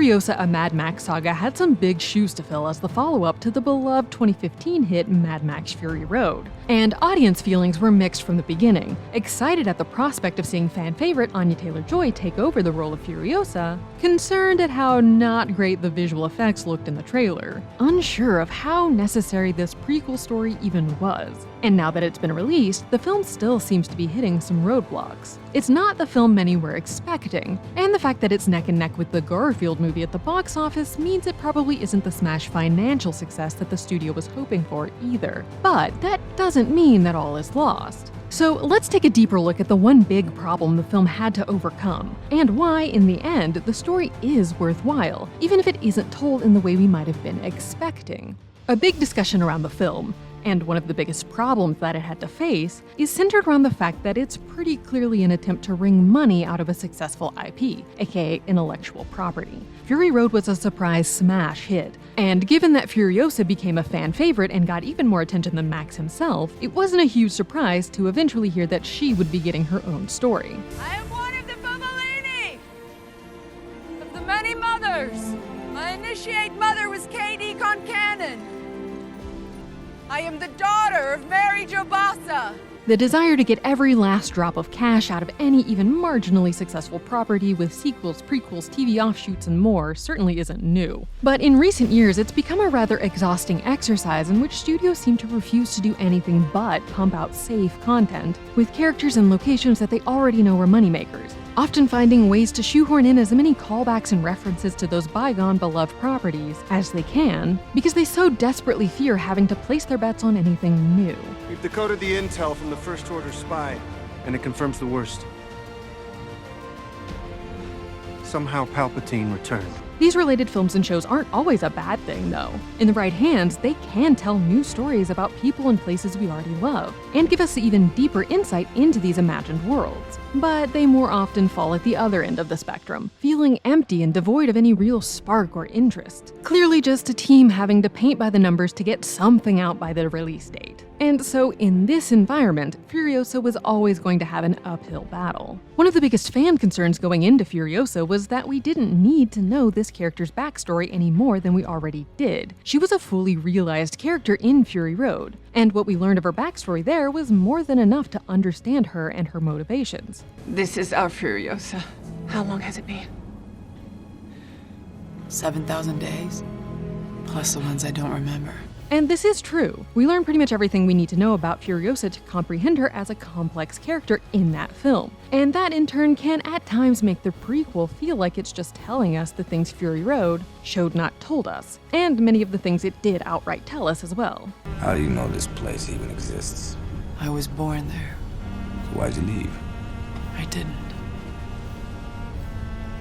Furiosa: A Mad Max Saga had some big shoes to fill as the follow-up to the beloved 2015 hit Mad Max Fury Road. And audience feelings were mixed from the beginning, excited at the prospect of seeing fan favorite Anya Taylor-Joy take over the role of Furiosa, concerned at how not great the visual effects looked in the trailer, unsure of how necessary this prequel story even was. And now that it's been released, the film still seems to be hitting some roadblocks. It's not the film many were expecting, and the fact that it's neck and neck with the Garfield movie at the box office means it probably isn't the smash financial success that the studio was hoping for either. But that doesn't mean that all is lost. So let's take a deeper look at the one big problem the film had to overcome, and why, in the end, the story is worthwhile, even if it isn't told in the way we might have been expecting. A big discussion around the film, and one of the biggest problems that it had to face, is centered around the fact that it's pretty clearly an attempt to wring money out of a successful IP, aka intellectual property. Fury Road was a surprise smash hit, and given that Furiosa became a fan favorite and got even more attention than Max himself, it wasn't a huge surprise to eventually hear that she would be getting her own story. I am one of the Fumolini! Of the many mothers! My initiate mother was K.D. Concannon. I am the daughter of Mary Jobasa. The desire to get every last drop of cash out of any even marginally successful property with sequels, prequels, TV offshoots, and more certainly isn't new. But in recent years, it's become a rather exhausting exercise in which studios seem to refuse to do anything but pump out safe content with characters and locations that they already know are moneymakers, often finding ways to shoehorn in as many callbacks and references to those bygone beloved properties as they can, because they so desperately fear having to place their bets on anything new. We've decoded the intel from the First Order spy, and it confirms the worst. Somehow Palpatine returned. These related films and shows aren't always a bad thing, though. In the right hands, they can tell new stories about people and places we already love, and give us even deeper insight into these imagined worlds. But they more often fall at the other end of the spectrum, feeling empty and devoid of any real spark or interest. Clearly just a team having to paint by the numbers to get something out by the release date. And so in this environment, Furiosa was always going to have an uphill battle. One of the biggest fan concerns going into Furiosa was that we didn't need to know this character's backstory any more than we already did. She was a fully realized character in Fury Road, and what we learned of her backstory there was more than enough to understand her and her motivations. This is our Furiosa. How long has it been? 7,000 days, plus the ones I don't remember. And this is true. We learn pretty much everything we need to know about Furiosa to comprehend her as a complex character in that film. And that in turn can at times make the prequel feel like it's just telling us the things Fury Road showed not told us, and many of the things it did outright tell us as well. How do you know this place even exists? I was born there. So why'd you leave? I didn't.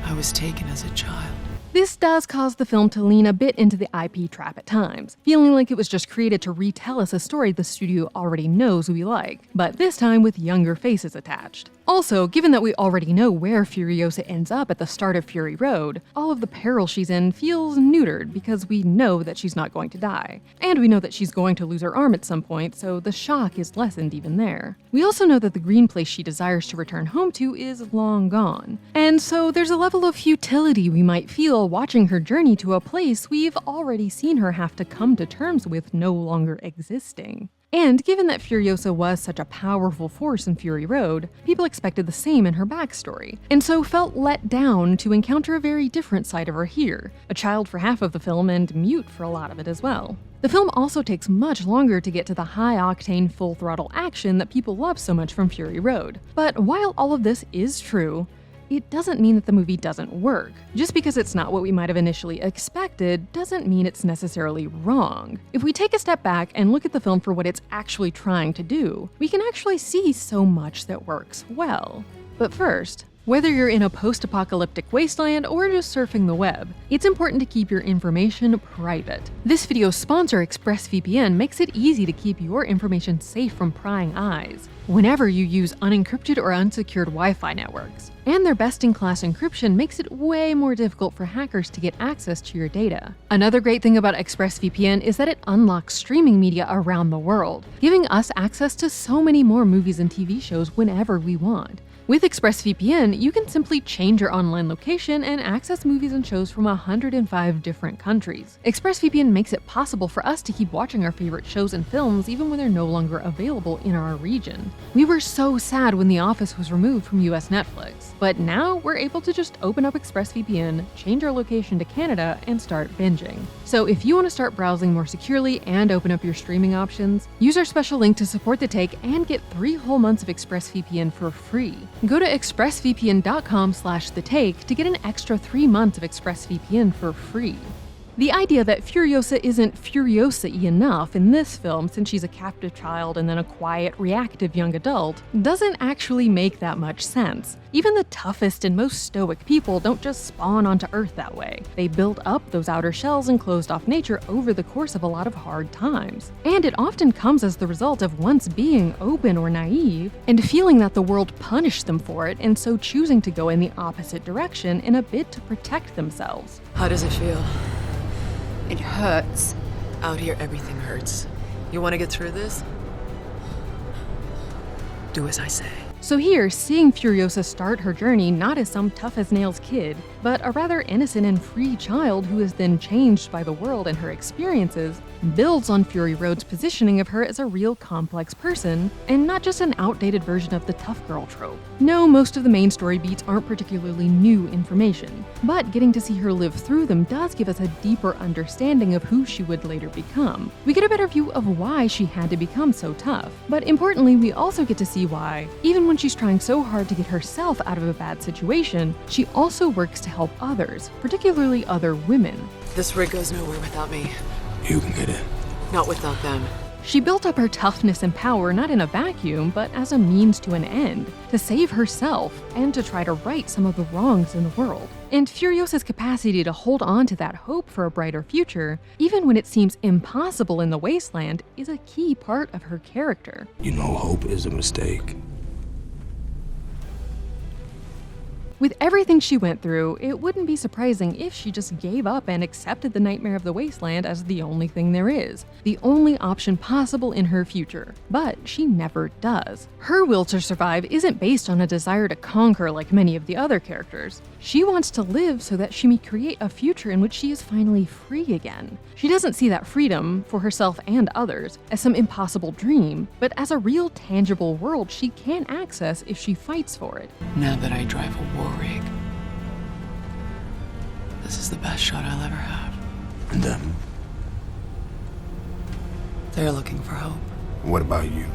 I was taken as a child. This does cause the film to lean a bit into the IP trap at times, feeling like it was just created to retell us a story the studio already knows we like, but this time with younger faces attached. Also, given that we already know where Furiosa ends up at the start of Fury Road, all of the peril she's in feels neutered because we know that she's not going to die. And we know that she's going to lose her arm at some point, so the shock is lessened even there. We also know that the green place she desires to return home to is long gone. And so there's a level of futility we might feel watching her journey to a place we've already seen her have to come to terms with no longer existing. And given that Furiosa was such a powerful force in Fury Road, people expected the same in her backstory, and so felt let down to encounter a very different side of her here, a child for half of the film and mute for a lot of it as well. The film also takes much longer to get to the high-octane, full-throttle action that people love so much from Fury Road. But while all of this is true, it doesn't mean that the movie doesn't work. Just because it's not what we might have initially expected doesn't mean it's necessarily wrong. If we take a step back and look at the film for what it's actually trying to do, we can actually see so much that works well. But first, whether you're in a post-apocalyptic wasteland or just surfing the web, it's important to keep your information private. This video's sponsor, ExpressVPN, makes it easy to keep your information safe from prying eyes whenever you use unencrypted or unsecured Wi-Fi networks. And their best-in-class encryption makes it way more difficult for hackers to get access to your data. Another great thing about ExpressVPN is that it unlocks streaming media around the world, giving us access to so many more movies and TV shows whenever we want. With ExpressVPN, you can simply change your online location and access movies and shows from 105 different countries. ExpressVPN makes it possible for us to keep watching our favorite shows and films even when they're no longer available in our region. We were so sad when The Office was removed from US Netflix, but now we're able to just open up ExpressVPN, change our location to Canada, and start binging. So if you want to start browsing more securely and open up your streaming options, use our special link to support the take and get 3 whole months of ExpressVPN for free. Go to expressvpn.com/thetake to get an extra 3 months of ExpressVPN for free. The idea that Furiosa isn't Furiosa-y enough in this film since she's a captive child and then a quiet, reactive young adult doesn't actually make that much sense. Even the toughest and most stoic people don't just spawn onto Earth that way. They build up those outer shells and closed-off nature over the course of a lot of hard times. And it often comes as the result of once being open or naive and feeling that the world punished them for it and so choosing to go in the opposite direction in a bid to protect themselves. How does it feel? It hurts. Out here, everything hurts. You want to get through this? Do as I say. So here, seeing Furiosa start her journey not as some tough-as-nails kid, but a rather innocent and free child who is then changed by the world and her experiences, builds on Fury Road's positioning of her as a real complex person, and not just an outdated version of the tough girl trope. No, most of the main story beats aren't particularly new information, but getting to see her live through them does give us a deeper understanding of who she would later become. We get a better view of why she had to become so tough, but importantly, we also get to see why, even when she's trying so hard to get herself out of a bad situation, she also works to help others, particularly other women. This rig goes nowhere without me. You can get in. Not without them. She built up her toughness and power not in a vacuum, but as a means to an end, to save herself and to try to right some of the wrongs in the world. And Furiosa's capacity to hold on to that hope for a brighter future, even when it seems impossible in the wasteland, is a key part of her character. You know, hope is a mistake. With everything she went through, it wouldn't be surprising if she just gave up and accepted the nightmare of the wasteland as the only thing there is, the only option possible in her future. But she never does. Her will to survive isn't based on a desire to conquer like many of the other characters. She wants to live so that she may create a future in which she is finally free again. She doesn't see that freedom, for herself and others, as some impossible dream, but as a real tangible world she can access if she fights for it. Now that I drive a war rig, this is the best shot I'll ever have. And them? They're looking for hope. What about you?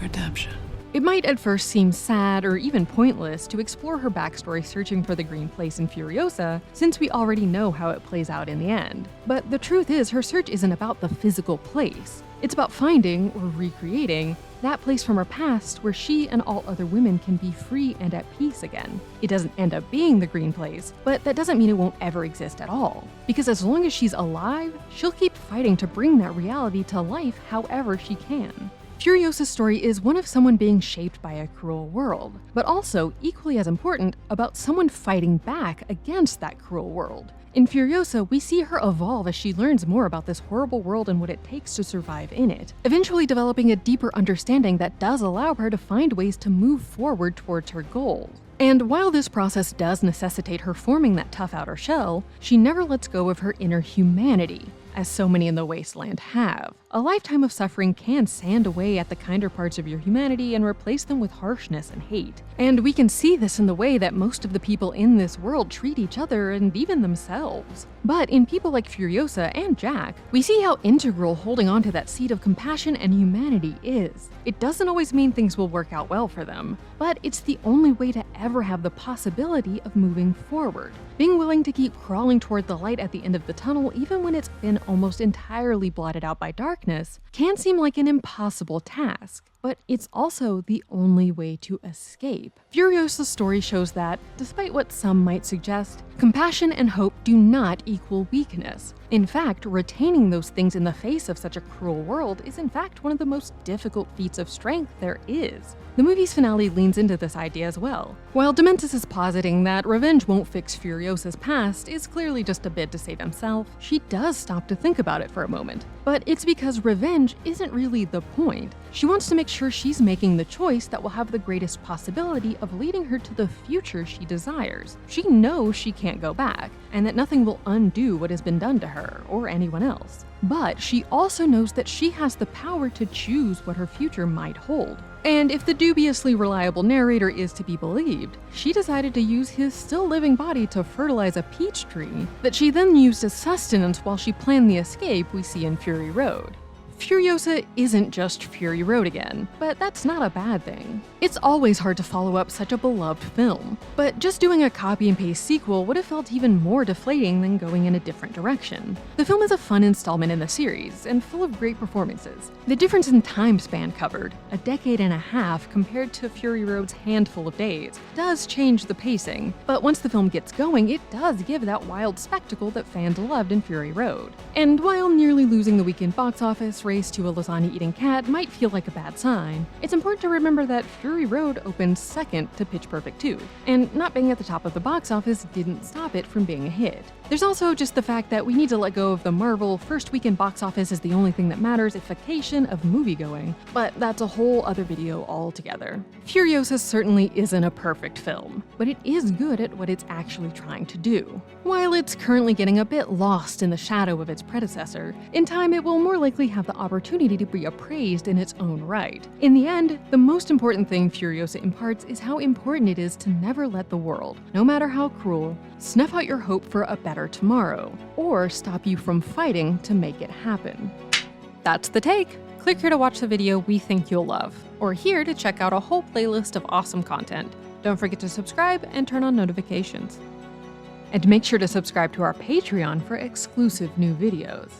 Redemption. It might at first seem sad or even pointless to explore her backstory searching for the green place in Furiosa, since we already know how it plays out in the end. But the truth is, her search isn't about the physical place. It's about finding, or recreating, that place from her past where she and all other women can be free and at peace again. It doesn't end up being the green place, but that doesn't mean it won't ever exist at all. Because as long as she's alive, she'll keep fighting to bring that reality to life however she can. Furiosa's story is one of someone being shaped by a cruel world, but also, equally as important, about someone fighting back against that cruel world. In Furiosa, we see her evolve as she learns more about this horrible world and what it takes to survive in it, eventually developing a deeper understanding that does allow her to find ways to move forward towards her goals. And while this process does necessitate her forming that tough outer shell, she never lets go of her inner humanity, as so many in the wasteland have. A lifetime of suffering can sand away at the kinder parts of your humanity and replace them with harshness and hate. And we can see this in the way that most of the people in this world treat each other and even themselves. But in people like Furiosa and Jack, we see how integral holding on to that seed of compassion and humanity is. It doesn't always mean things will work out well for them, but it's the only way to ever have the possibility of moving forward. Being willing to keep crawling toward the light at the end of the tunnel even when it's been almost entirely blotted out by darkness can seem like an impossible task, but it's also the only way to escape. Furiosa's story shows that, despite what some might suggest, compassion and hope do not equal weakness. In fact, retaining those things in the face of such a cruel world is in fact one of the most difficult feats of strength there is. The movie's finale leans into this idea as well. While Dementis is positing that revenge won't fix Furiosa's past is clearly just a bid to save himself, she does stop to think about it for a moment. But it's because revenge isn't really the point. She wants to make sure she's making the choice that will have the greatest possibility of leading her to the future she desires. She knows she can't go back, and that nothing will undo what has been done to her or anyone else. But she also knows that she has the power to choose what her future might hold. And if the dubiously reliable narrator is to be believed, she decided to use his still living body to fertilize a peach tree that she then used as sustenance while she planned the escape we see in Fury Road. Furiosa isn't just Fury Road again, but that's not a bad thing. It's always hard to follow up such a beloved film, but just doing a copy and paste sequel would have felt even more deflating than going in a different direction. The film is a fun installment in the series, and full of great performances. The difference in time span covered, a decade and a half compared to Fury Road's handful of days, does change the pacing, but once the film gets going, it does give that wild spectacle that fans loved in Fury Road. And while nearly losing the weekend box office race to a lasagna-eating cat might feel like a bad sign, it's important to remember that Fury Road opened second to Pitch Perfect 2, and not being at the top of the box office didn't stop it from being a hit. There's also just the fact that we need to let go of the Marvel first weekend box office is the only thing that matters-ification of moviegoing, but that's a whole other video altogether. Furiosa certainly isn't a perfect film, but it is good at what it's actually trying to do. While it's currently getting a bit lost in the shadow of its predecessor, in time it will more likely have the opportunity to be appraised in its own right. In the end, the most important thing Furiosa imparts is how important it is to never let the world, no matter how cruel, snuff out your hope for a better tomorrow, or stop you from fighting to make it happen. That's the take. Click here to watch the video we think you'll love, or here to check out a whole playlist of awesome content. Don't forget to subscribe and turn on notifications. And make sure to subscribe to our Patreon for exclusive new videos.